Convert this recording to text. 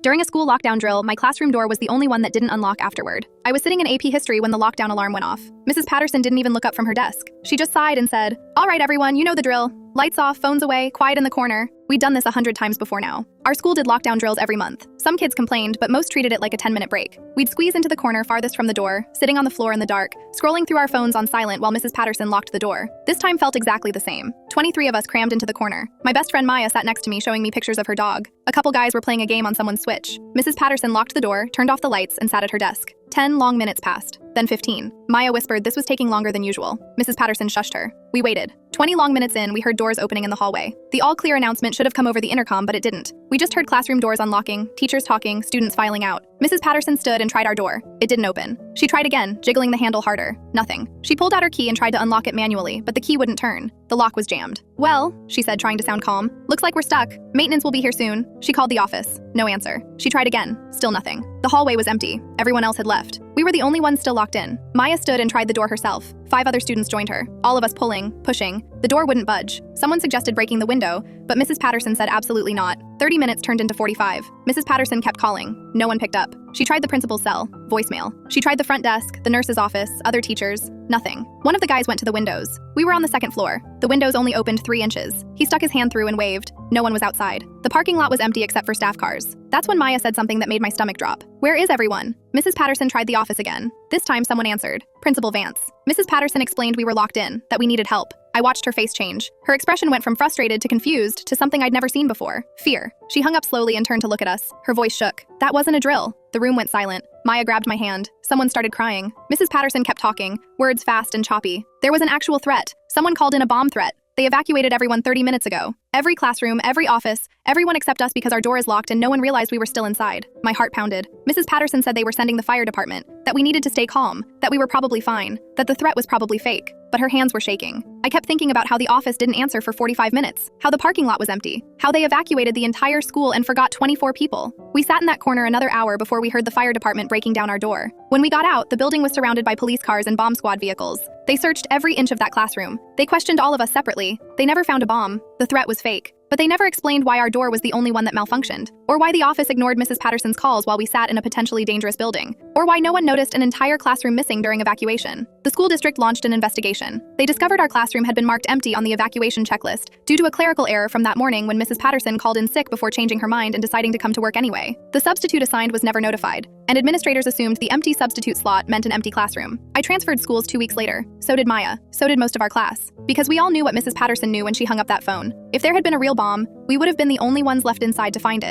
During a school lockdown drill, my classroom door was the only one that didn't unlock afterward. I was sitting in AP history when the lockdown alarm went off. Mrs. Patterson didn't even look up from her desk. She just sighed and said, "All right, everyone, you know the drill. Lights off, phones away, quiet in the corner." We'd done this 100 times before now. Our school did lockdown drills every month. Some kids complained, but most treated it like a 10-minute break. We'd squeeze into the corner farthest from the door, sitting on the floor in the dark, scrolling through our phones on silent while Mrs. Patterson locked the door. This time felt exactly the same. 23 of us crammed into the corner. My best friend Maya sat next to me showing me pictures of her dog. A couple guys were playing a game on someone's Switch. Mrs. Patterson locked the door, turned off the lights, and sat at her desk. 10 long minutes passed, then 15. Maya whispered this was taking longer than usual. Mrs. Patterson shushed her. We waited. 20 long minutes in, we heard doors opening in the hallway. The all-clear announcement should have come over the intercom, but it didn't. We just heard classroom doors unlocking, teachers talking, students filing out. Mrs. Patterson stood and tried our door. It didn't open. She tried again, jiggling the handle harder. Nothing. She pulled out her key and tried to unlock it manually, but the key wouldn't turn. The lock was jammed. "Well," she said, trying to sound calm, "looks like we're stuck. Maintenance will be here soon." She called the office. No answer. She tried again. Still nothing. The hallway was empty. Everyone else had left. We were the only ones still locked in. Maya stood and tried the door herself. 5 other students joined her, all of us pulling, pushing. The door wouldn't budge. Someone suggested breaking the window, but Mrs. Patterson said absolutely not. 30 minutes turned into 45. Mrs. Patterson kept calling. No one picked up. She tried the principal's cell. Voicemail. She tried the front desk, the nurse's office, other teachers. Nothing. One of the guys went to the windows. We were on the 2nd floor. The windows only opened 3 inches. He stuck his hand through and waved. No one was outside. The parking lot was empty except for staff cars. That's when Maya said something that made my stomach drop. "Where is everyone?" Mrs. Patterson tried the office again. This time someone answered. Principal Vance. Mrs. Patterson explained we were locked in, that we needed help. I watched her face change. Her expression went from frustrated to confused to something I'd never seen before. Fear. She hung up slowly and turned to look at us. Her voice shook. "That wasn't a drill." The room went silent. Maya grabbed my hand. Someone started crying. Mrs. Patterson kept talking, words fast and choppy. There was an actual threat. Someone called in a bomb threat. They evacuated everyone 30 minutes ago. Every classroom, every office, everyone except us because our door is locked and no one realized we were still inside. My heart pounded. Mrs. Patterson said they were sending the fire department, that we needed to stay calm, that we were probably fine, that the threat was probably fake. But her hands were shaking. I kept thinking about how the office didn't answer for 45 minutes, how the parking lot was empty, how they evacuated the entire school and forgot 24 people. We sat in that corner another hour before we heard the fire department breaking down our door. When we got out, the building was surrounded by police cars and bomb squad vehicles. They searched every inch of that classroom. They questioned all of us separately. They never found a bomb. The threat was fake. But they never explained why our door was the only one that malfunctioned, or why the office ignored Mrs. Patterson's calls while we sat in a potentially dangerous building, or why no one noticed an entire classroom missing during evacuation. The school district launched an investigation. They discovered our classroom had been marked empty on the evacuation checklist due to a clerical error from that morning when Mrs. Patterson called in sick before changing her mind and deciding to come to work anyway. The substitute assigned was never notified, and administrators assumed the empty substitute slot meant an empty classroom. I transferred schools 2 weeks later. So did Maya. So did most of our class. Because we all knew what Mrs. Patterson knew when she hung up that phone. If there had been a real bomb, we would have been the only ones left inside to find it.